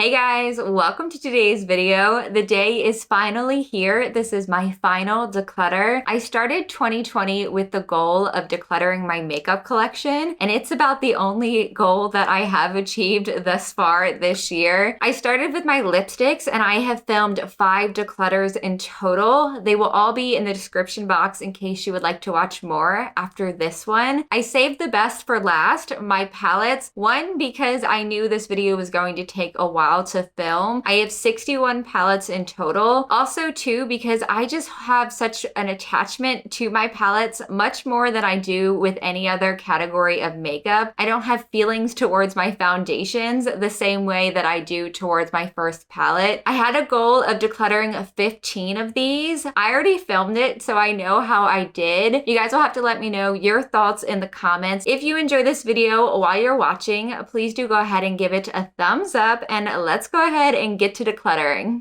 Hey guys, welcome to today's video. The day is finally here. This is my final declutter. I started 2020 with the goal of decluttering my makeup collection, and it's about the only goal that I have achieved thus far this year. I started with my lipsticks, and I have filmed 5 declutters in total. They will all be in the description box in case you would like to watch more after this one. I saved the best for last, my palettes. One, because I knew this video was going to take a while to film. I have 61 palettes in total. Also too, because I just have such an attachment to my palettes, much more than I do with any other category of makeup. I don't have feelings towards my foundations the same way that I do towards my first palette. I had a goal of decluttering 15 of these. I already filmed it, so I know how I did. You guys will have to let me know your thoughts in the comments. If you enjoy this video while you're watching, please do go ahead and give it a thumbs up, and let's go ahead and get to decluttering.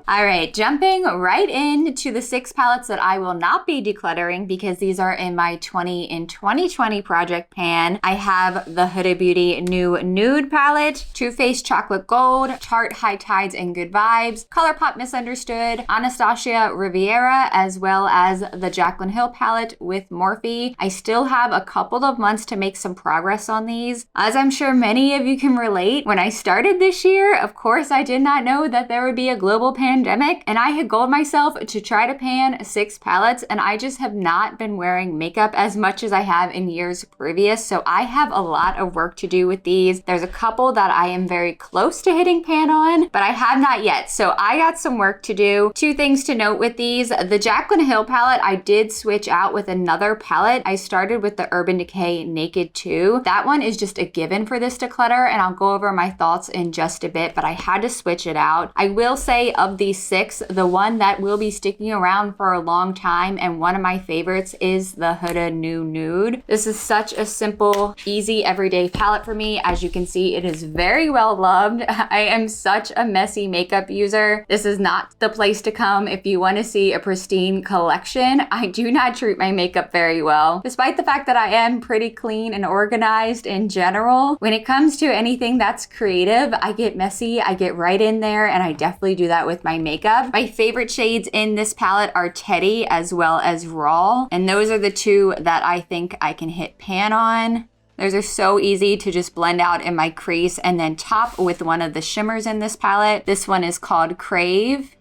All right, jumping right into the 6 palettes that I will not be decluttering because these are in my 2020 project pan. I have the Huda Beauty New Nude palette, Too Faced Chocolate Gold, Tarte High Tides and Good Vibes, Colourpop Misunderstood, Anastasia Riviera, as well as the Jaclyn Hill palette with Morphe. I still have a couple of months to make some progress on these. As I'm sure many of you can relate, when I started this year, of course, I did not know that there would be a global pandemic, and I had goaled myself to try to pan 6 palettes, and I just have not been wearing makeup as much as I have in years previous, so I have a lot of work to do with these. There's a couple that I am very close to hitting pan on, but I have not yet, so I got some work to do. 2 things to note with these. The Jaclyn Hill palette, I did switch out with another palette. I started with the Urban Decay Naked 2. That one is just a given for this declutter, and I'll go over my thoughts in just a bit, but I had to switch it out. I will say of these 6, the one that will be sticking around for a long time and one of my favorites is the Huda New Nude. This is such a simple, easy, everyday palette for me. As you can see, it is very well loved. I am such a messy makeup user. This is not the place to come if you want to see a pristine collection. I do not treat my makeup very well, despite the fact that I am pretty clean and organized in general. When it comes to anything that's creative, I get messy, I get right in there, and I definitely do that with my makeup. My favorite shades in this palette are Teddy as well as Raw, and those are the 2 that I think I can hit pan on. Those are so easy to just blend out in my crease and then top with one of the shimmers in this palette. This one is called Crave.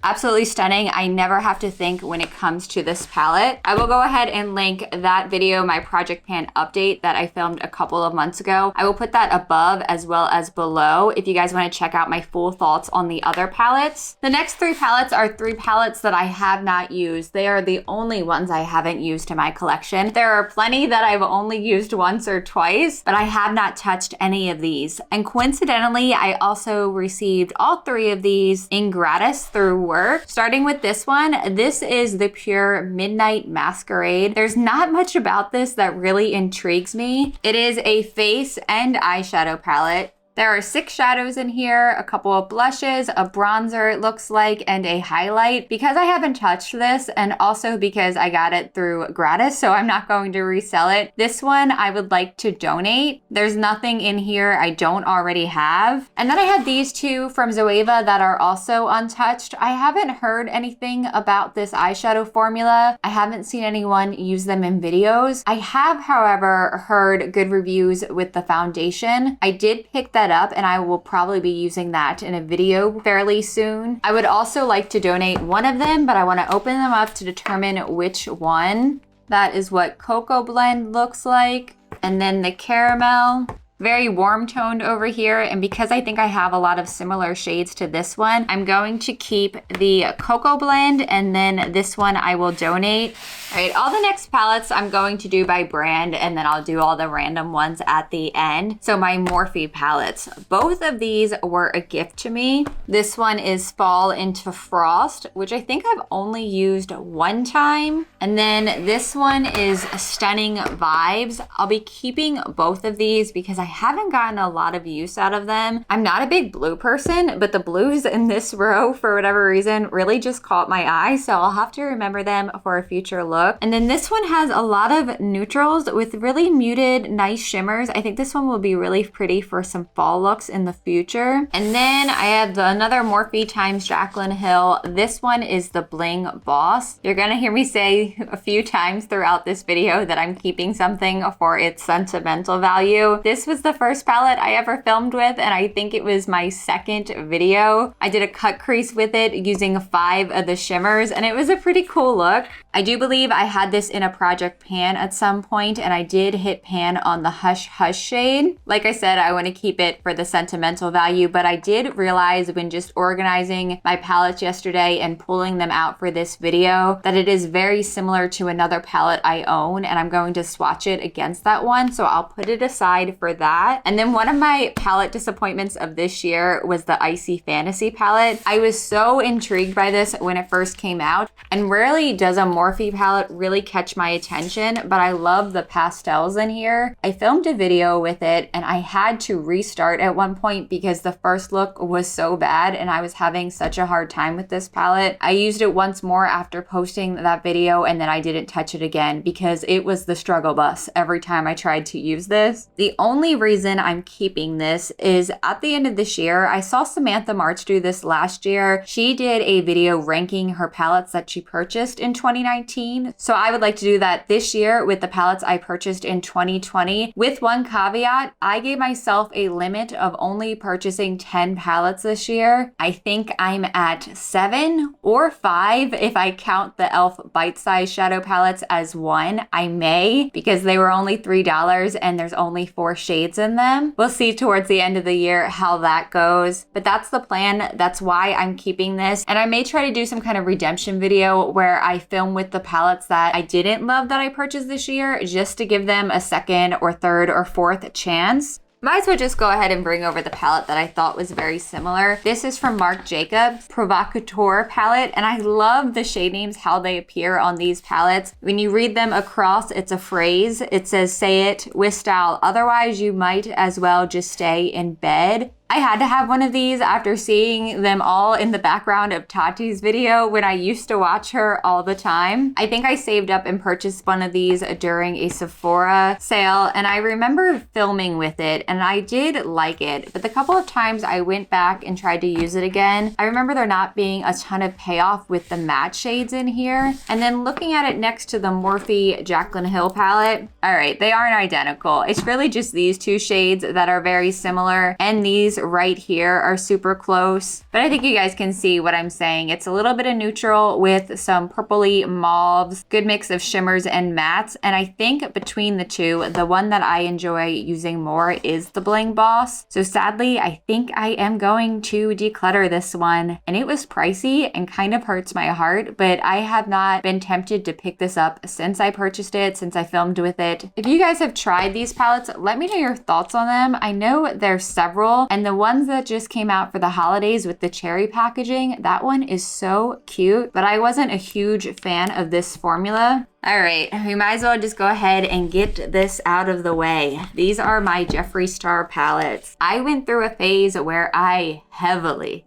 Absolutely stunning. I never have to think when it comes to this palette. I will go ahead and link that video, my project pan update that I filmed a couple of months ago. I will put that above as well as below if you guys want to check out my full thoughts on the other palettes. The next 3 palettes are 3 palettes that I have not used. They are the only ones I haven't used in my collection. There are plenty that I've only used once or twice, but I have not touched any of these. And coincidentally, I also received all 3 of these in gratis through work. Starting with this one, this is the Pure Midnight Masquerade. There's not much about this that really intrigues me. It is a face and eyeshadow palette. There are 6 shadows in here, a couple of blushes, a bronzer it looks like, and a highlight. Because I haven't touched this, and also because I got it through gratis, so I'm not going to resell it, this one I would like to donate. There's nothing in here I don't already have. And then I have these 2 from Zoeva that are also untouched. I haven't heard anything about this eyeshadow formula. I haven't seen anyone use them in videos. I have, however, heard good reviews with the foundation. I did pick that up, and I will probably be using that in a video fairly soon. I would also like to donate one of them, but I want to open them up to determine which one. That is what Cocoa Blend looks like. And then the caramel. Very warm toned over here, and because I think I have a lot of similar shades to this one, I'm going to keep the Cocoa Blend, and then this one I will donate. All right, all the next palettes I'm going to do by brand, and then I'll do all the random ones at the end. So my Morphe palettes, both of these were a gift to me. This one is Fall into Frost, which I think I've only used one time. And then this one is Stunning Vibes. I'll be keeping both of these because I haven't gotten a lot of use out of them. I'm not a big blue person, but the blues in this row, for whatever reason, really just caught my eye. So I'll have to remember them for a future look. And then this one has a lot of neutrals with really muted, nice shimmers. I think this one will be really pretty for some fall looks in the future. And then I have another Morphe times Jaclyn Hill. This one is the Bling Voss. You're gonna hear me say a few times throughout this video that I'm keeping something for its sentimental value. This was the first palette I ever filmed with, and I think it was my second video. I did a cut crease with it using 5 of the shimmers, and it was a pretty cool look. I do believe I had this in a project pan at some point, and I did hit pan on the Hush Hush shade. Like I said, I want to keep it for the sentimental value, but I did realize when just organizing my palettes yesterday and pulling them out for this video that it is very similar to another palette I own, and I'm going to swatch it against that one, so I'll put it aside for that. And then one of my palette disappointments of this year was the Icy Fantasy palette. I was so intrigued by this when it first came out, and rarely does a Morphe palette really catch my attention, but I love the pastels in here. I filmed a video with it, and I had to restart at one point because the first look was so bad and I was having such a hard time with this palette. I used it once more after posting that video, and then I didn't touch it again because it was the struggle bus every time I tried to use this. The only reason I'm keeping this is at the end of this year, I saw Samantha March do this last year. She did a video ranking her palettes that she purchased in 2019. So I would like to do that this year with the palettes I purchased in 2020. With one caveat, I gave myself a limit of only purchasing 10 palettes this year. I think I'm at 7 or 5 if I count the e.l.f. bite-size shadow palettes as one. I may, because they were only $3 and there's only 4 shades in them. We'll see towards the end of the year how that goes, but that's the plan. That's why I'm keeping this. And I may try to do some kind of redemption video where I film with the palettes that I didn't love that I purchased this year, just to give them a second or third or fourth chance. Might as well just go ahead and bring over the palette that I thought was very similar. This is from Marc Jacobs Provocateur palette, and I love the shade names, how they appear on these palettes. When you read them across, it's a phrase. It says, "Say it with style, otherwise you might as well just stay in bed." I had to have one of these after seeing them all in the background of Tati's video when I used to watch her all the time. I think I saved up and purchased one of these during a Sephora sale, and I remember filming with it, and I did like it, but the couple of times I went back and tried to use it again, I remember there not being a ton of payoff with the matte shades in here. And then looking at it next to the Morphe Jaclyn Hill palette, all right, they aren't identical. It's really just these 2 shades that are very similar, and these right here are super close, but I think you guys can see what I'm saying. It's a little bit of neutral with some purpley mauves, good mix of shimmers and mattes, and I think between the two, the one that I enjoy using more is the Bling Boss. So sadly, I think I am going to declutter this one, and it was pricey and kind of hurts my heart, but I have not been tempted to pick this up since I purchased it, since I filmed with it. If you guys have tried these palettes, let me know your thoughts on them. I know there's several, and the ones that just came out for the holidays with the cherry packaging, that one is so cute, but I wasn't a huge fan of this formula. All right, we might as well just go ahead and get this out of the way. These are my Jeffree Star palettes. I went through a phase where I heavily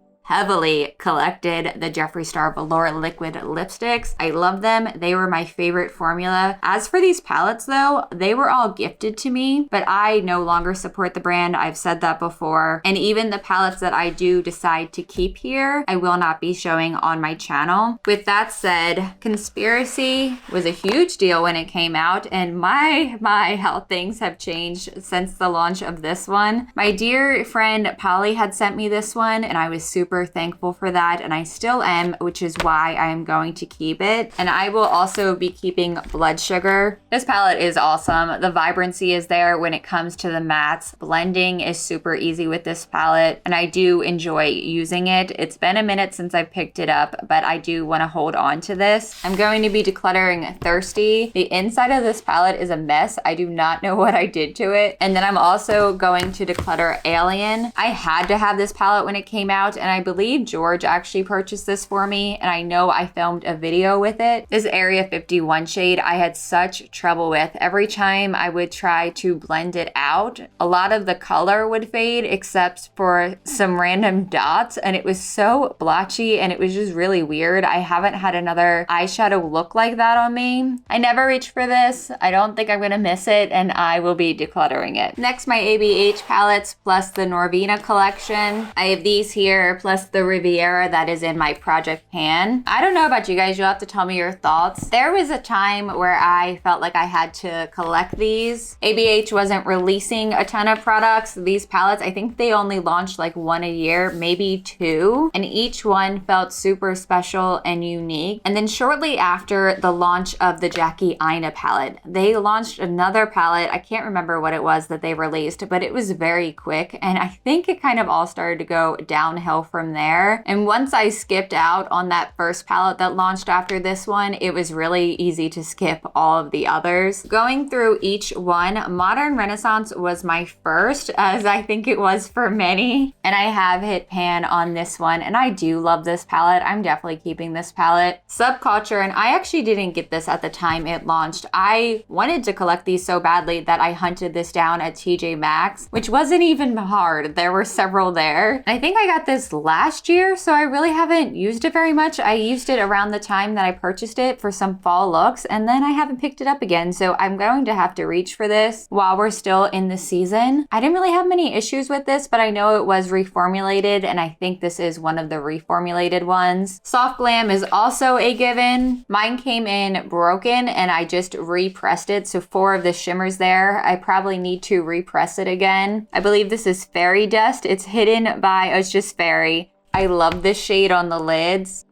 collected the Jeffree Star Velour liquid lipsticks. I love them. They were my favorite formula. As for these palettes though, they were all gifted to me, but I no longer support the brand. I've said that before. And even the palettes that I do decide to keep here, I will not be showing on my channel. With that said, Conspiracy was a huge deal when it came out, and my how things have changed since the launch of this one. My dear friend Polly had sent me this one, and I was super thankful for that, and I still am, which is why I am going to keep it. And I will also be keeping Blood Sugar. This palette is awesome. The vibrancy is there when it comes to the mattes. Blending is super easy with this palette, and I do enjoy using it. It's been a minute since I've picked it up, but I do want to hold on to this. I'm going to be decluttering Thirsty. The inside of this palette is a mess. I do not know what I did to it. And then I'm also going to declutter Alien. I had to have this palette when it came out, and I believe George actually purchased this for me, and I know I filmed a video with it. This Area 51 shade I had such trouble with. Every time I would try to blend it out, a lot of the color would fade except for some random dots, and it was so blotchy and it was just really weird. I haven't had another eyeshadow look like that on me. I never reached for this. I don't think I'm gonna miss it, and I will be decluttering it. Next, my ABH palettes plus the Norvina collection. I have these here plus the Riviera that is in my project pan. I don't know about you guys, you'll have to tell me your thoughts. There was a time where I felt like I had to collect these. ABH wasn't releasing a ton of products. These palettes, I think they only launched like one a year, maybe two, and each one felt super special and unique. And then shortly after the launch of the Jackina palette, they launched another palette. I can't remember what it was that they released, but it was very quick, and I think it kind of all started to go downhill from there. And once I skipped out on that first palette that launched after this one, it was really easy to skip all of the others. Going through each one, Modern Renaissance was my first, as I think it was for many, and I have hit pan on this one, and I do love this palette. I'm definitely keeping this palette. Subculture, and I actually didn't get this at the time it launched. I wanted to collect these so badly that I hunted this down at TJ Maxx, which wasn't even hard. There were several there. I think I got this last year, so I really haven't used it very much. I used it around the time that I purchased it for some fall looks, and then I haven't picked it up again, so I'm going to have to reach for this while we're still in the season. I didn't really have many issues with this, but I know it was reformulated, and I think this is one of the reformulated ones. Soft Glam is also a given. Mine came in broken, and I just repressed it, so 4 of the shimmers there. I probably need to repress it again. I believe this is Fairy Dust. It's hidden by, oh, it's just Fairy. I love this shade on the lids.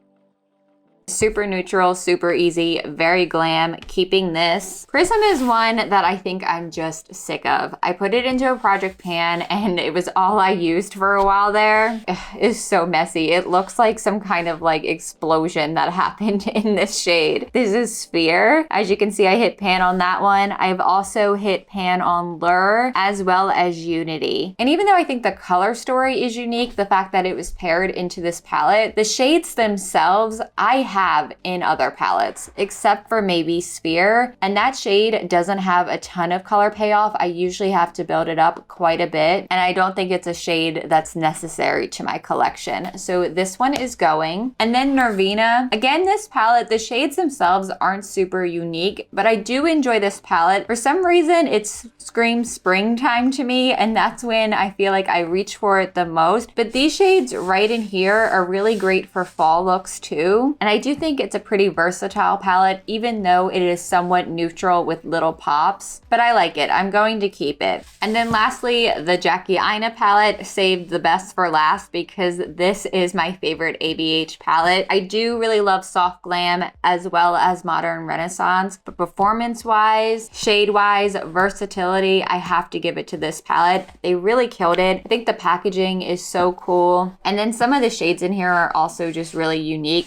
Super neutral, super easy, very glam. Keeping this. Prism is one that I think I'm just sick of. I put it into a project pan and it was all I used for a while there. It's so messy. It looks like some kind of like explosion that happened in this shade. This is Sphere. As you can see, I hit pan on that one. I've also hit pan on Lure as well as Unity. And even though I think the color story is unique, the fact that it was paired into this palette, the shades themselves, I have in other palettes, except for maybe Sphere. And that shade doesn't have a ton of color payoff. I usually have to build it up quite a bit. And I don't think it's a shade that's necessary to my collection. So this one is going. And then Norvina. Again, this palette, the shades themselves aren't super unique, but I do enjoy this palette. For some reason, it screams springtime to me. And that's when I feel like I reach for it the most. But these shades right in here are really great for fall looks too. And I do think it's a pretty versatile palette, even though it is somewhat neutral with little pops, but I like it. I'm going to keep it. And then lastly, the Jackina palette, saved the best for last because this is my favorite ABH palette. I do really love Soft Glam as well as Modern Renaissance, but performance-wise, shade-wise, versatility, I have to give it to this palette. They really killed it. I think the packaging is so cool. And then some of the shades in here are also just really unique.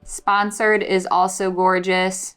Sponsored is also gorgeous.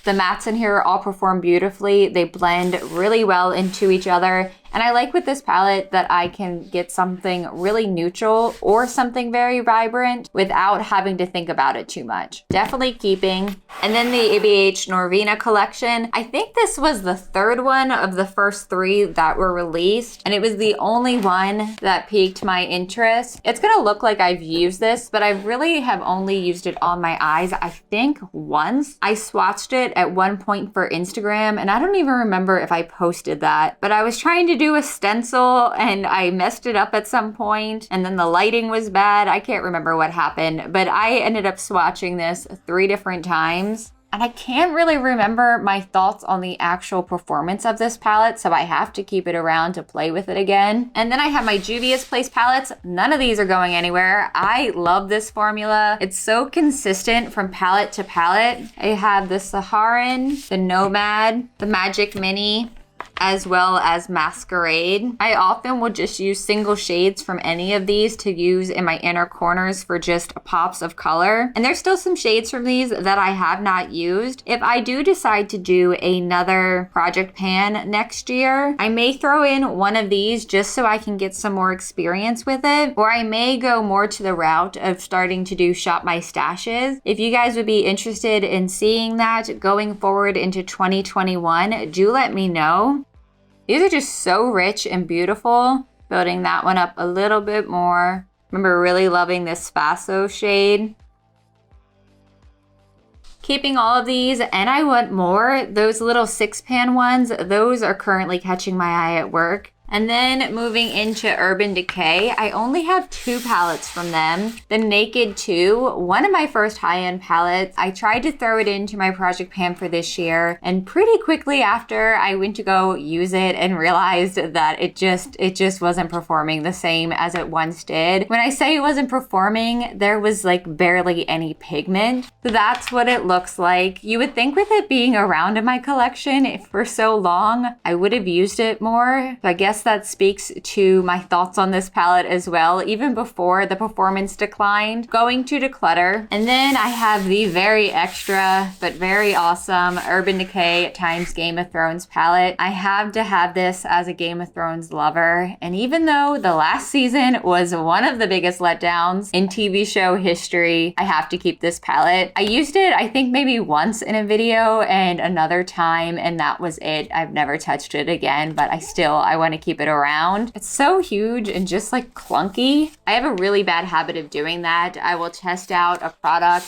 The mattes in here all perform beautifully. They blend really well into each other. And I like with this palette that I can get something really neutral or something very vibrant without having to think about it too much. Definitely keeping. And then the ABH Norvina collection. I think this was the third one of the first 3 that were released. And it was the only one that piqued my interest. It's gonna look like I've used this, but I really have only used it on my eyes, I think once. I swatched it at one point for Instagram, and I don't even remember if I posted that, but I was trying to do a stencil and I messed it up at some point, and then the lighting was bad. I can't remember what happened, but I ended up swatching this 3 different times. And I can't really remember my thoughts on the actual performance of this palette, so I have to keep it around to play with it again. And then I have my Juvia's Place palettes. None of these are going anywhere. I love this formula. It's so consistent from palette to palette. I have the Saharan, the Nomad, the Magic Mini, as well as Masquerade. I often will just use single shades from any of these to use in my inner corners for just pops of color. And there's still some shades from these that I have not used. If I do decide to do another project pan next year, I may throw in one of these just so I can get some more experience with it, or I may go more to the route of starting to do shop my stashes. If you guys would be interested in seeing that going forward into 2021, do let me know. These are just so rich and beautiful. Building that one up a little bit more. Remember really loving this Faso shade. Keeping all of these, and I want more. Those little 6-pan ones, those are currently catching my eye at work. And then moving into Urban Decay, I only have 2 palettes from them. The Naked 2, one of my first high-end palettes. I tried to throw it into my project pan for this year, and pretty quickly after I went to go use it and realized that it just wasn't performing the same as it once did. When I say it wasn't performing, there was like barely any pigment. So that's what it looks like. You would think with it being around in my collection for so long, I would have used it more. So I guess that speaks to my thoughts on this palette as well, even before the performance declined. Going to declutter. And then I have the very extra but very awesome Urban Decay times Game of Thrones palette. I have to have this as a Game of Thrones lover. And even though the last season was one of the biggest letdowns in TV show history, I have to keep this palette. I used it, I think maybe once in a video and another time, and that was it. I've never touched it again, but I want to keep it around. It's so huge and just like clunky. I have a really bad habit of doing that. I will test out a product,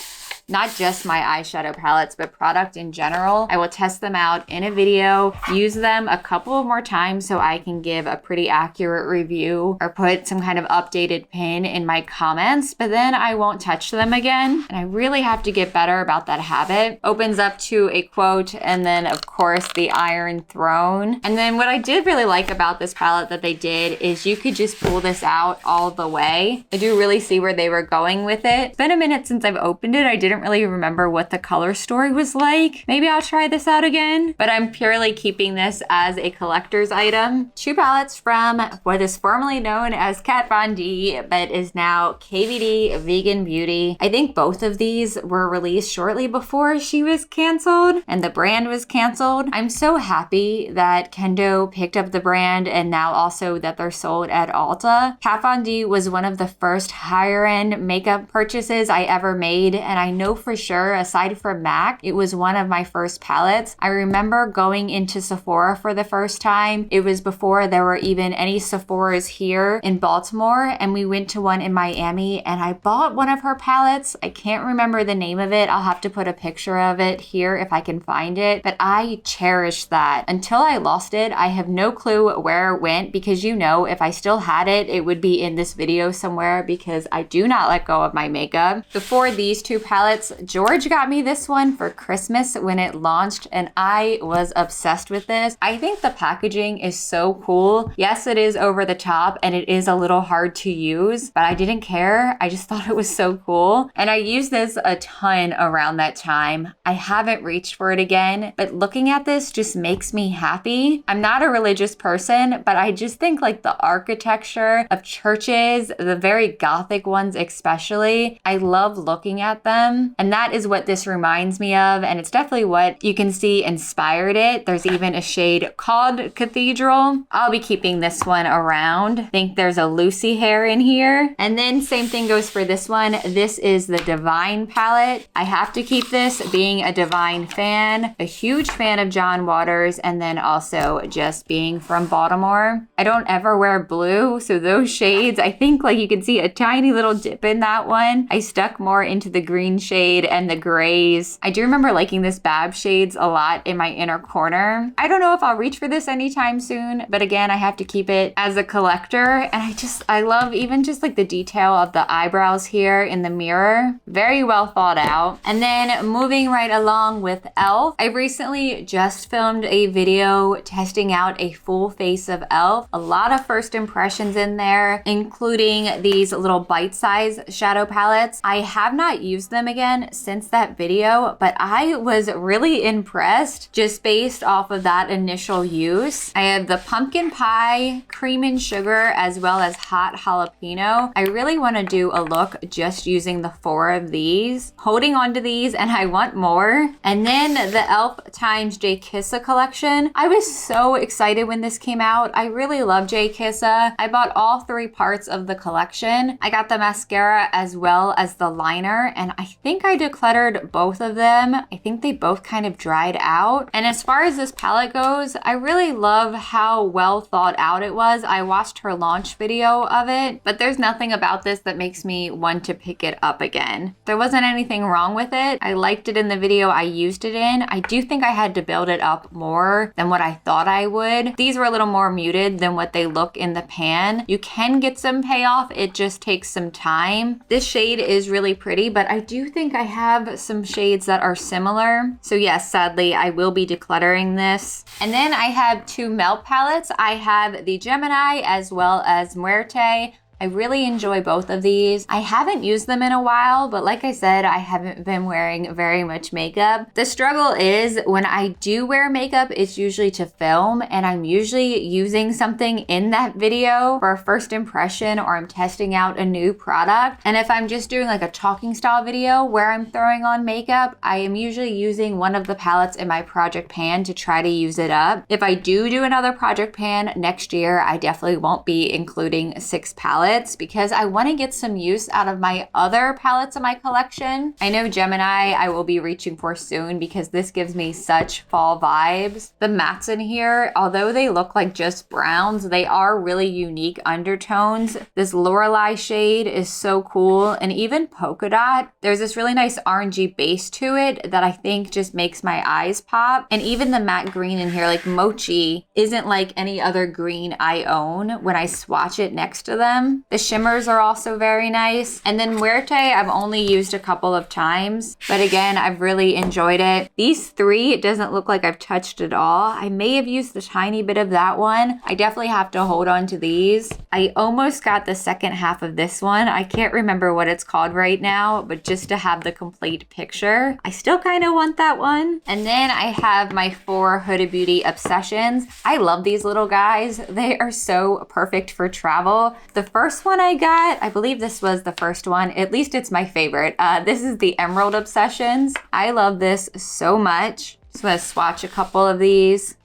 not just my eyeshadow palettes, but product in general. I will test them out in a video, use them a couple of more times so I can give a pretty accurate review or put some kind of updated pin in my comments, but then I won't touch them again. And I really have to get better about that habit. Opens up to a quote, and then of course the Iron Throne. And then what I did really like about this palette that they did is you could just pull this out all the way. I do really see where they were going with it. It's been a minute since I've opened it. I didn't really remember what the color story was like. Maybe I'll try this out again, but I'm purely keeping this as a collector's item. 2 palettes from what is formerly known as Kat Von D, but is now KVD Vegan Beauty. I think both of these were released shortly before she was canceled and the brand was canceled. I'm so happy that Kendo picked up the brand and now also that they're sold at Ulta. Kat Von D was one of the first higher end makeup purchases I ever made, and I know for sure, aside from MAC, it was one of my first palettes. I remember going into Sephora for the first time. It was before there were even any Sephoras here in Baltimore, and we went to one in Miami, and I bought one of her palettes. I can't remember the name of it. I'll have to put a picture of it here if I can find it, but I cherished that. Until I lost it, I have no clue where it went, because you know, if I still had it, it would be in this video somewhere, because I do not let go of my makeup. Before these 2 palettes, George got me this one for Christmas when it launched, and I was obsessed with this. I think the packaging is so cool. Yes, it is over the top and it is a little hard to use, but I didn't care. I just thought it was so cool. And I used this a ton around that time. I haven't reached for it again, but looking at this just makes me happy. I'm not a religious person, but I just think like the architecture of churches, the very Gothic ones especially, I love looking at them. And that is what this reminds me of. And it's definitely what you can see inspired it. There's even a shade called Cathedral. I'll be keeping this one around. I think there's a Lucy hair in here. And then same thing goes for this one. This is the Divine palette. I have to keep this, being a Divine fan, a huge fan of John Waters, and then also just being from Baltimore. I don't ever wear blue, so those shades, I think like you can see a tiny little dip in that one. I stuck more into the green shade and the grays. I do remember liking this Bab shades a lot in my inner corner. I don't know if I'll reach for this anytime soon, but again, I have to keep it as a collector. And I love even just like the detail of the eyebrows here in the mirror. Very well thought out. And then moving right along with e.l.f. I recently just filmed a video testing out a full face of e.l.f. A lot of first impressions in there, including these little bite-sized shadow palettes. I have not used them again again since that video, but I was really impressed just based off of that initial use. I have the pumpkin pie, cream and sugar, as well as hot jalapeno. I really want to do a look just using the 4 of these, holding on to these, and I want more. And then the e.l.f. times J Kissa collection. I was so excited when this came out. I really love J Kissa. I bought all 3 parts of the collection. I got the mascara as well as the liner, and I think I decluttered both of them. I think they both kind of dried out. And as far as this palette goes, I really love how well thought out it was. I watched her launch video of it, but there's nothing about this that makes me want to pick it up again. There wasn't anything wrong with it. I liked it in the video I used it in. I do think I had to build it up more than what I thought I would. These were a little more muted than what they look in the pan. You can get some payoff, it just takes some time. This shade is really pretty, but I do think I have some shades that are similar. So yes, sadly, I will be decluttering this. And then I have 2 melt palettes. I have the Gemini as well as Muerte. I really enjoy both of these. I haven't used them in a while, but like I said, I haven't been wearing very much makeup. The struggle is when I do wear makeup, it's usually to film, and I'm usually using something in that video for a first impression, or I'm testing out a new product. And if I'm just doing like a talking style video where I'm throwing on makeup, I am usually using one of the palettes in my project pan to try to use it up. If I do another project pan next year, I definitely won't be including 6 palettes, because I want to get some use out of my other palettes in my collection. I know Gemini I will be reaching for soon because this gives me such fall vibes. The mattes in here, although they look like just browns, they are really unique undertones. This Lorelei shade is so cool, and even Polka Dot. There's this really nice orangey base to it that I think just makes my eyes pop. And even the matte green in here, like Mochi, isn't like any other green I own when I swatch it next to them. The shimmers are also very nice. And then Muerte, I've only used a couple of times, but again, I've really enjoyed it. These 3, it doesn't look like I've touched at all. I may have used a tiny bit of that one. I definitely have to hold on to these. I almost got the second half of this one. I can't remember what it's called right now, but just to have the complete picture, I still kind of want that one. And then I have my 4 Huda Beauty Obsessions. I love these little guys. They are so perfect for travel. The first one I got, I believe this was the first one, at least it's my favorite. This is the Emerald Obsessions. I love this so much. Just want to swatch a couple of these.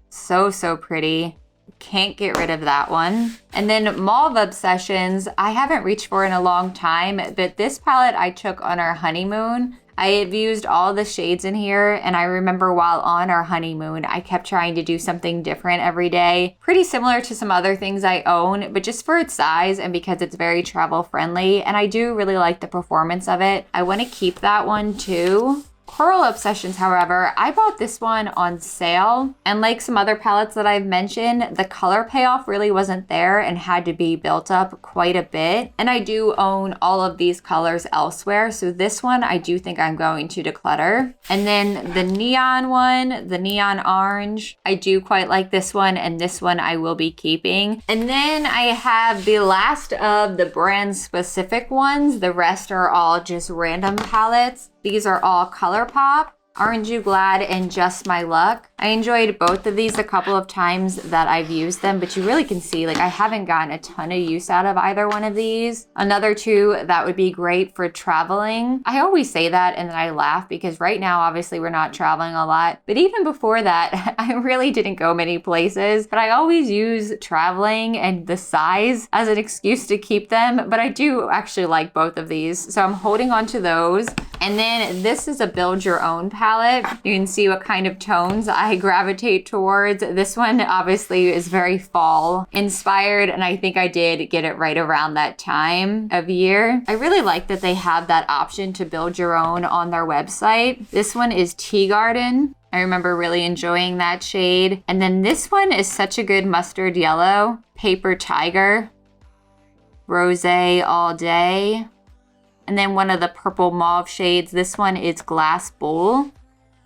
So pretty. Can't get rid of that one. And then Mauve Obsessions, I haven't reached for in a long time, but this palette I took on our honeymoon. I have used all the shades in here, and I remember while on our honeymoon, I kept trying to do something different every day. Pretty similar to some other things I own, but just for its size and because it's very travel friendly, and I do really like the performance of it. I want to keep that one too. Coral Obsessions, however, I bought this one on sale, and like some other palettes that I've mentioned, the color payoff really wasn't there and had to be built up quite a bit. And I do own all of these colors elsewhere, so this one I do think I'm going to declutter. And then the neon one, the neon orange, I do quite like this one, and this one I will be keeping. And then I have the last of the brand specific ones. The rest are all just random palettes. These are all Colourpop, Aren't You Glad, and Just My Luck. I enjoyed both of these a couple of times that I've used them, but you really can see, like, I haven't gotten a ton of use out of either one of these. Another 2 that would be great for traveling. I always say that and then I laugh because right now, obviously, we're not traveling a lot. But even before that, I really didn't go many places, but I always use traveling and the size as an excuse to keep them. But I do actually like both of these, so I'm holding on to those. And then this is a build your own palette. You can see what kind of tones I gravitate towards. This one obviously is very fall inspired, and I think I did get it right around that time of year. I really like that they have that option to build your own on their website. This one is Tea Garden. I remember really enjoying that shade. And then this one is such a good mustard yellow. Paper Tiger. Rosé All Day. And then one of the purple mauve shades. This one is Glass Bowl.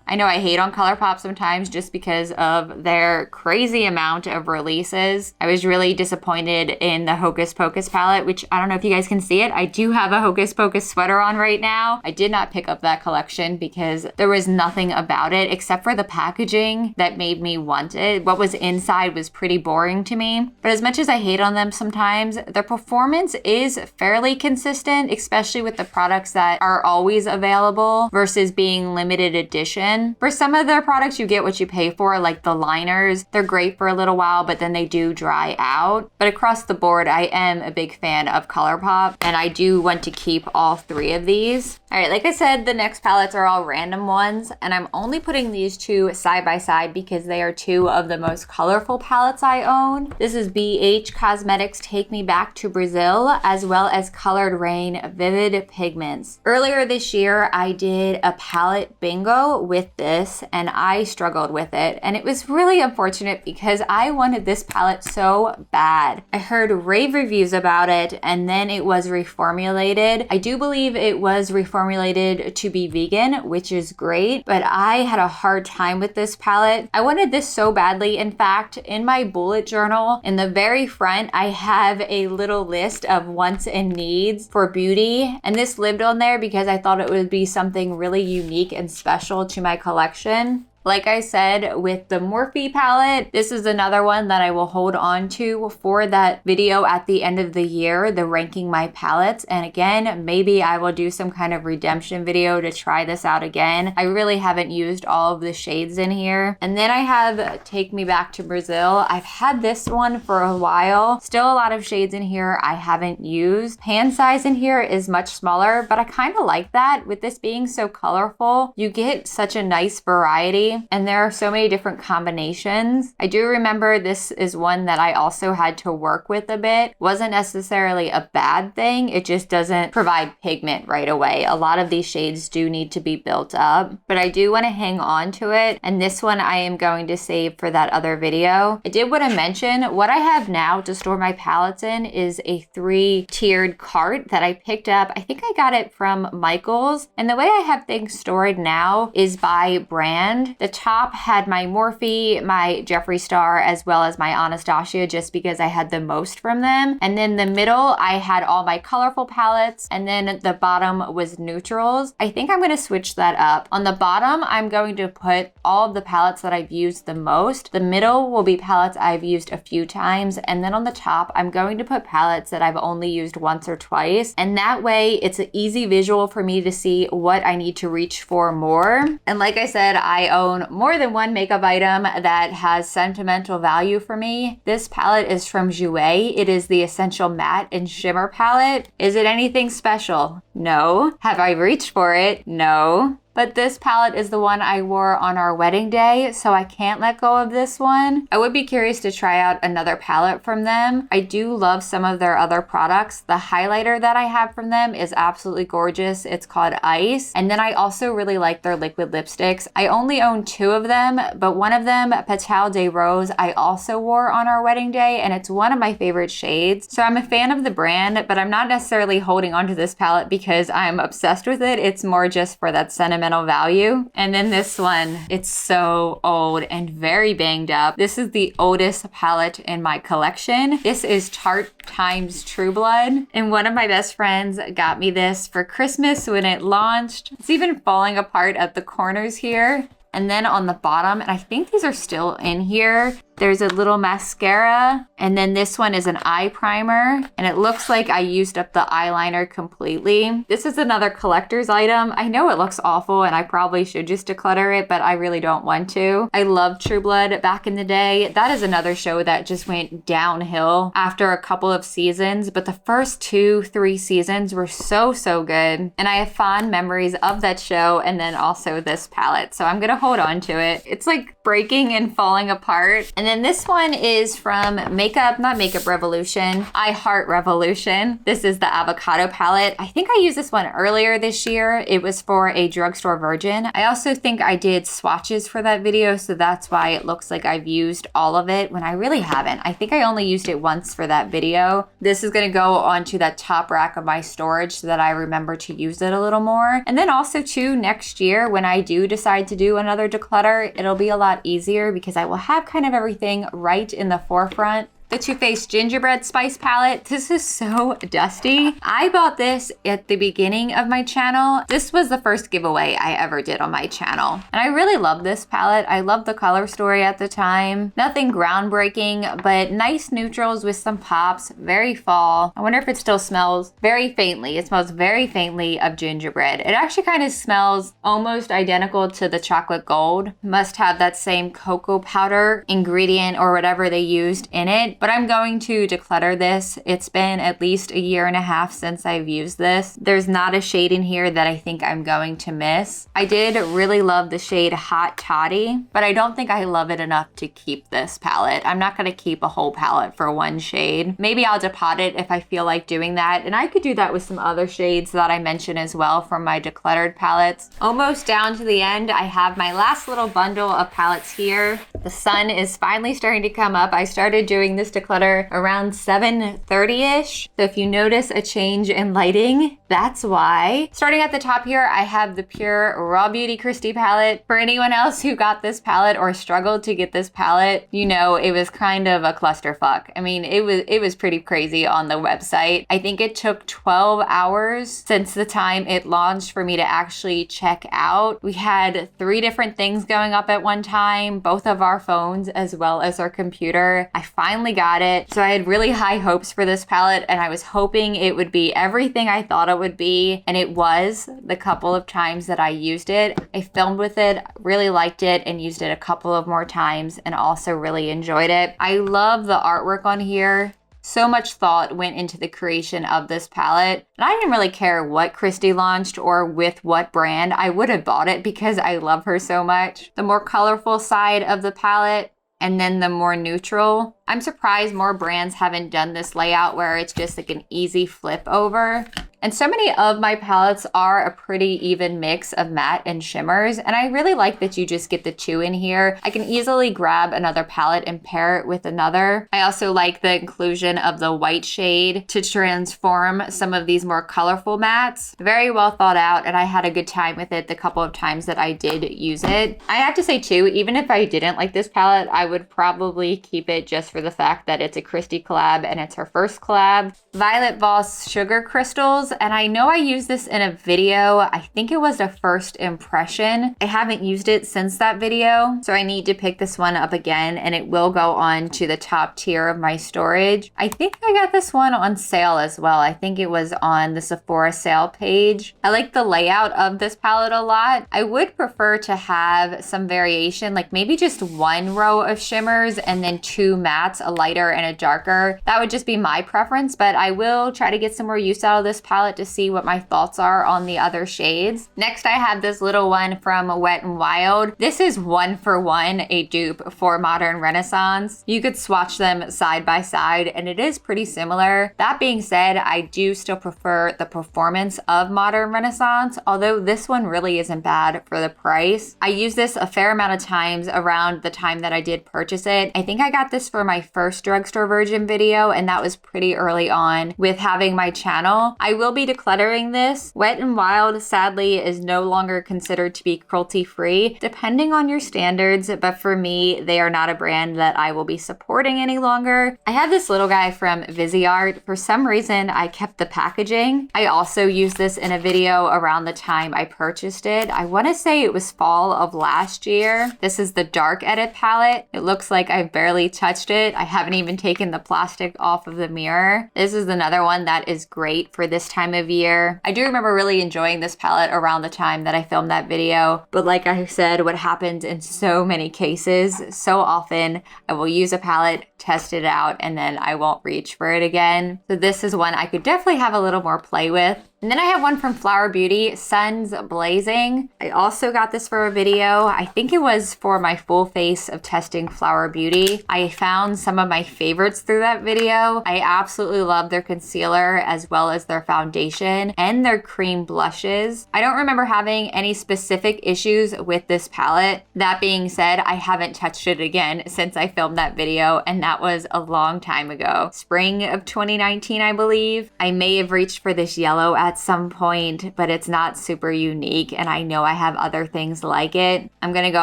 I know I hate on Colourpop sometimes just because of their crazy amount of releases. I was really disappointed in the Hocus Pocus palette, which I don't know if you guys can see it. I do have a Hocus Pocus sweater on right now. I did not pick up that collection because there was nothing about it except for the packaging that made me want it. What was inside was pretty boring to me. But as much as I hate on them sometimes, their performance is fairly consistent, especially with the products that are always available versus being limited edition. For some of their products, you get what you pay for, like the liners. They're great for a little while, but then they do dry out. But across the board, I am a big fan of Colourpop, and I do want to keep all 3 of these. All right, like I said, the next palettes are all random ones, and I'm only putting these 2 side by side because they are 2 of the most colorful palettes I own. This is ABH Cosmetics Take Me Back to Brazil, as well as Colored Rain Vivid Pigments. Earlier this year, I did a palette bingo with this, and I struggled with it, and it was really unfortunate because I wanted this palette so bad. I heard rave reviews about it, and then it was reformulated. I do believe it was reformulated to be vegan, which is great, but I had a hard time with this palette. I wanted this so badly. In fact, in my bullet journal, in the very front, I have a little list of wants and needs for beauty, and this lived on there because I thought it would be something really unique and special to my collection. Like I said, with the Morphe palette, this is another one that I will hold on to for that video at the end of the year, the ranking my palettes. And again, maybe I will do some kind of redemption video to try this out again. I really haven't used all of the shades in here. And then I have Take Me Back to Brazil. I've had this one for a while. Still a lot of shades in here I haven't used. Pan size in here is much smaller, but I kind of like that. With this being so colorful, you get such a nice variety. And there are so many different combinations. I do remember this is one that I also had to work with a bit. Wasn't necessarily a bad thing. It just doesn't provide pigment right away. A lot of these shades do need to be built up, but I do want to hang on to it. And this one I am going to save for that other video. I did want to mention what I have now to store my palettes in is a 3-tiered cart that I picked up. I think I got it from Michael's. And the way I have things stored now is by brand. The top had my Morphe, my Jeffree Star, as well as my Anastasia, just because I had the most from them. And then the middle, I had all my colorful palettes, and then the bottom was neutrals. I think I'm going to switch that up. On the bottom, I'm going to put all of the palettes that I've used the most. The middle will be palettes I've used a few times, and then on the top, I'm going to put palettes that I've only used once or twice. And that way, it's an easy visual for me to see what I need to reach for more. And like I said, I own more than one makeup item that has sentimental value for me. This palette is from Jouer. It is the Essential Matte and Shimmer palette. Is it anything special? No. Have I reached for it? No. But this palette is the one I wore on our wedding day, so I can't let go of this one. I would be curious to try out another palette from them. I do love some of their other products. The highlighter that I have from them is absolutely gorgeous. It's called Ice. And then I also really like their liquid lipsticks. I only own 2 of them, but one of them, Petal de Rose, I also wore on our wedding day, and it's one of my favorite shades. So I'm a fan of the brand, but I'm not necessarily holding onto this palette because I'm obsessed with it. It's more just for that sentimental value. And then this one, it's so old and very banged up. This is the oldest palette in my collection. This is Tarte times True Blood. And one of my best friends got me this for Christmas when it launched. It's even falling apart at the corners here. And then on the bottom, and I think these are still in here, there's a little mascara, and then this one is an eye primer, and it looks like I used up the eyeliner completely. This is another collector's item. I know it looks awful, and I probably should just declutter it, but I really don't want to. I loved True Blood back in the day. That is another show that just went downhill after a couple of seasons, but the first 2-3 seasons were so good, and I have fond memories of that show, and then also this palette, so I'm gonna hold on to it. It's like breaking and falling apart. And And then this one is from not Makeup Revolution, I Heart Revolution. This is the Avocado palette. I think I used this one earlier this year. It was for a drugstore virgin. I also think I did swatches for that video, so that's why it looks like I've used all of it when I really haven't. I think I only used it once for that video. This is gonna go onto that top rack of my storage so that I remember to use it a little more. And then also too, next year when I do decide to do another declutter, it'll be a lot easier because I will have kind of everything right in the forefront. The Too Faced Gingerbread Spice palette. This is so dusty. I bought this at the beginning of my channel. This was the first giveaway I ever did on my channel. And I really love this palette. I love the color story at the time. Nothing groundbreaking, but nice neutrals with some pops. Very fall. I wonder if it still smells very faintly. It smells very faintly of gingerbread. It actually kind of smells almost identical to the chocolate gold. Must have that same cocoa powder ingredient or whatever they used in it. But I'm going to declutter this. It's been at least a year and a half since I've used this. There's not a shade in here that I think I'm going to miss. I did really love the shade Hot Toddy, but I don't think I love it enough to keep this palette. I'm not gonna keep a whole palette for one shade. Maybe I'll depot it if I feel like doing that. And I could do that with some other shades that I mentioned as well from my decluttered palettes. Almost down to the end, I have my last little bundle of palettes here. The sun is finally starting to come up. I started doing this declutter around 7:30-ish. So if you notice a change in lighting, that's why. Starting at the top here, I have the Pure Raw Beauty Christie palette. For anyone else who got this palette or struggled to get this palette, you know it was kind of a clusterfuck. I mean, it was pretty crazy on the website. I think it took 12 hours since the time it launched for me to actually check out. We had 3 different things going up at one time, both of our phones as well as our computer. I finally got it. So I had really high hopes for this palette and I was hoping it would be everything I thought it would be. And it was the couple of times that I used it. I filmed with it, really liked it and used it a couple of more times and also really enjoyed it. I love the artwork on here. So much thought went into the creation of this palette. And I didn't really care what Christie launched or with what brand. I would have bought it because I love her so much. The more colorful side of the palette and then the more neutral. I'm surprised more brands haven't done this layout where it's just like an easy flip over. And so many of my palettes are a pretty even mix of matte and shimmers. And I really like that you just get the 2 in here. I can easily grab another palette and pair it with another. I also like the inclusion of the white shade to transform some of these more colorful mattes. Very well thought out, and I had a good time with it the couple of times that I did use it. I have to say too, even if I didn't like this palette, I would probably keep it just for the fact that it's a Christie collab and it's her first collab. Violet Voss Sugar Crystals. And I know I used this in a video. I think it was a first impression. I haven't used it since that video, so I need to pick this one up again and it will go on to the top tier of my storage. I think I got this one on sale as well. I think it was on the Sephora sale page. I like the layout of this palette a lot. I would prefer to have some variation, like maybe just 1 row of shimmers and then 2 mattes, a lighter and a darker. That would just be my preference, but I will try to get some more use out of this palette to see what my thoughts are on the other shades. Next, I have this little one from Wet n Wild. This is 1-for-1 a dupe for Modern Renaissance. You could swatch them side by side and it is pretty similar. That being said, I do still prefer the performance of Modern Renaissance, although this one really isn't bad for the price. I used this a fair amount of times around the time that I did purchase it. I think I got this for my first drugstore virgin video and that was pretty early on with having my channel. I will be decluttering this. Wet n Wild sadly is no longer considered to be cruelty free, depending on your standards, but for me, they are not a brand that I will be supporting any longer. I have this little guy from Viseart. For some reason, I kept the packaging. I also used this in a video around the time I purchased it. I want to say it was fall of last year. This is the Dark Edit palette. It looks like I've barely touched it. I haven't even taken the plastic off of the mirror. This is another one that is great for this time of year. I do remember really enjoying this palette around the time that I filmed that video, but like I said, what happens in so many cases, so often I will use a palette, test it out, and then I won't reach for it again. So this is one I could definitely have a little more play with. And then I have one from Flower Beauty, Suns Blazing. I also got this for a video. I think it was for my full face of testing Flower Beauty. I found some of my favorites through that video. I absolutely love their concealer as well as their foundation and their cream blushes. I don't remember having any specific issues with this palette. That being said, I haven't touched it again since I filmed that video, and that was a long time ago. Spring of 2019, I believe. I may have reached for this yellow at some point, but it's not super unique, and I know I have other things like it. I'm gonna go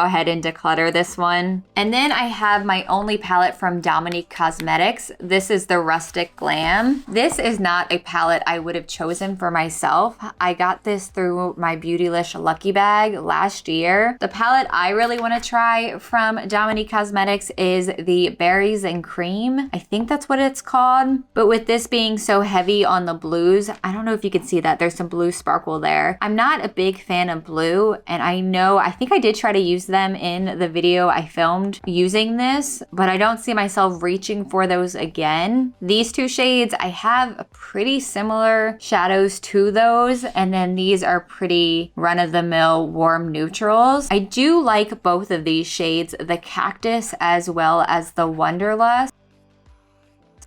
ahead and declutter this one. And then I have my only palette from Dominique Cosmetics. This is the Rustic Glam. This is not a palette I would have chosen for myself. I got this through my Beautylish Lucky Bag last year. The palette I really want to try from Dominique Cosmetics is the Berries and Cream. I think that's what it's called. But with this being so heavy on the blues, I don't know if you can see that. There's some blue sparkle there. I'm not a big fan of blue, and I think I did try to use them in the video I filmed using this, but I don't see myself reaching for those again. These two shades, I have pretty similar shadows to those, and then these are pretty run-of-the-mill warm neutrals. I do like both of these shades, the Cactus as well as the Wanderlust.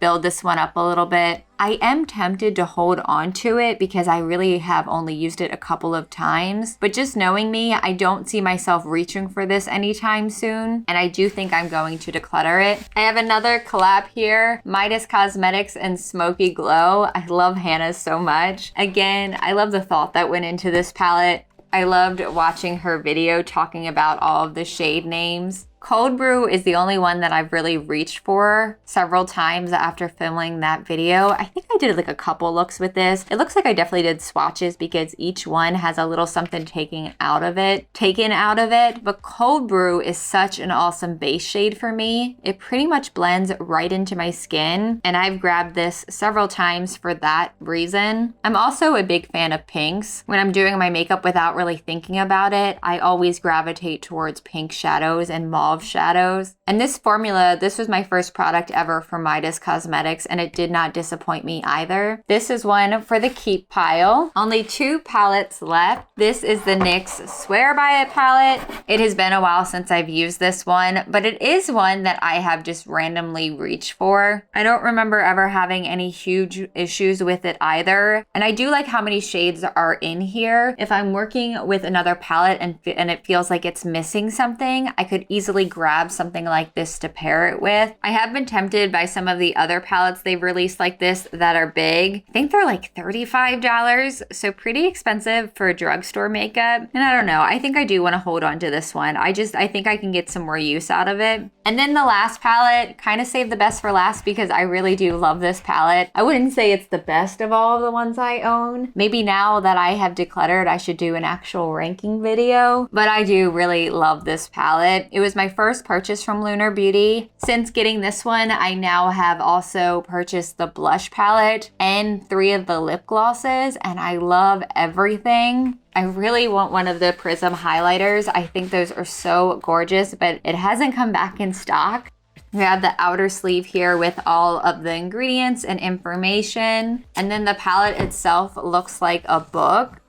Build this one up a little bit. I am tempted to hold on to it because I really have only used it a couple of times, but just knowing me, I don't see myself reaching for this anytime soon, and I do think I'm going to declutter it. I have another collab here, Midas Cosmetics and Smoky Glow. I love Hannah's so much. Again, I love the thought that went into this palette. I loved watching her video talking about all of the shade names. Cold Brew is the only one that I've really reached for several times after filming that video. I think I did like a couple looks with this. It looks like I definitely did swatches because each one has a little something taken out of it. But Cold Brew is such an awesome base shade for me. It pretty much blends right into my skin, and I've grabbed this several times for that reason. I'm also a big fan of pinks. When I'm doing my makeup without really thinking about it, I always gravitate towards pink shadows and mauve shadows. And this formula, this was my first product ever from Midas Cosmetics, and it did not disappoint me either. This is one for the keep pile. Only 2 palettes left. This is the NYX Swear By It palette. It has been a while since I've used this one, but it is one that I have just randomly reached for. I don't remember ever having any huge issues with it either. And I do like how many shades are in here. If I'm working with another palette and it feels like it's missing something, I could easily grab something like this to pair it with. I have been tempted by some of the other palettes they've released like this that are big. I think they're like $35, so pretty expensive for drugstore makeup. And I don't know, I think I do want to hold on to this one. I think I can get some more use out of it. And then the last palette, kind of saved the best for last because I really do love this palette. I wouldn't say it's the best of all of the ones I own. Maybe now that I have decluttered, I should do an actual ranking video, but I do really love this palette. It was my first purchase from Lunar Beauty. Since getting this one, I now have also purchased the blush palette and 3 of the lip glosses, and I love everything. I really want one of the Prism highlighters. I think those are so gorgeous, but it hasn't come back in stock. We have the outer sleeve here with all of the ingredients and information. And then the palette itself looks like a book.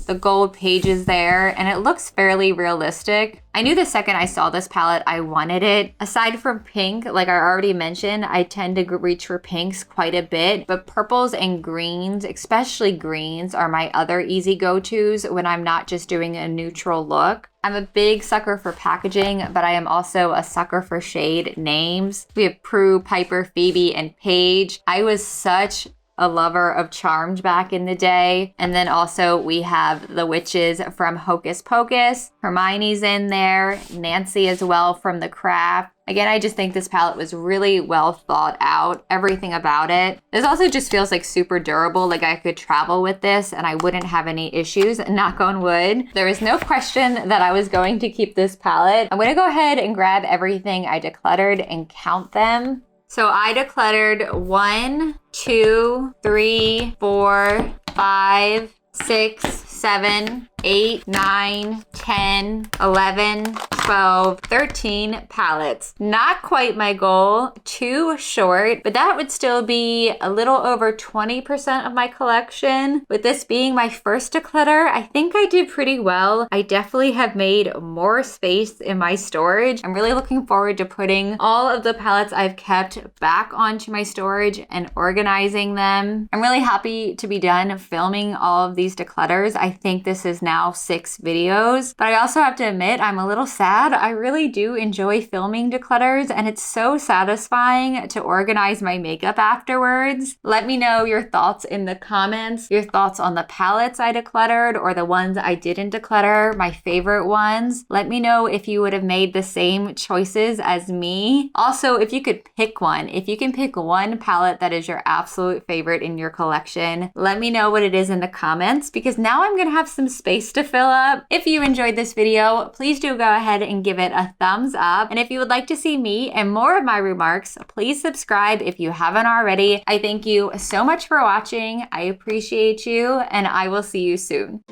The gold pages there, and it looks fairly realistic. I knew the second I saw this palette, I wanted it. Aside from pink, like I already mentioned, I tend to reach for pinks quite a bit, but purples and greens, especially greens, are my other easy go-tos when I'm not just doing a neutral look. I'm a big sucker for packaging, but I am also a sucker for shade names. We have Prue, Piper, Phoebe, and Paige. I was such a lover of Charmed back in the day. And then also we have the witches from Hocus Pocus. Hermione's in there. Nancy as well from The Craft. Again, I just think this palette was really well thought out, everything about it. This also just feels like super durable, like I could travel with this and I wouldn't have any issues, knock on wood. There is no question that I was going to keep this palette. I'm gonna go ahead and grab everything I decluttered and count them. So I decluttered 1, 2, 3, 4, 5, 6, 7, 8, 9, 10, 11, 12, 13 palettes. Not quite my goal, too short, but that would still be a little over 20% of my collection. With this being my first declutter, I think I did pretty well. I definitely have made more space in my storage. I'm really looking forward to putting all of the palettes I've kept back onto my storage and organizing them. I'm really happy to be done filming all of these declutters. I think this is now 6 videos, but I also have to admit I'm a little sad. I really do enjoy filming declutters, and it's so satisfying to organize my makeup afterwards. Let me know your thoughts in the comments, your thoughts on the palettes I decluttered or the ones I didn't declutter, my favorite ones. Let me know if you would have made the same choices as me. Also, if you could pick one, if you can pick one palette that is your absolute favorite in your collection, let me know what it is in the comments, because now I'm gonna have some space to fill up. If you enjoyed this video, please do go ahead and give it a thumbs up. And if you would like to see me and more of my remarks, please subscribe if you haven't already. I thank you so much for watching. I appreciate you, and I will see you soon.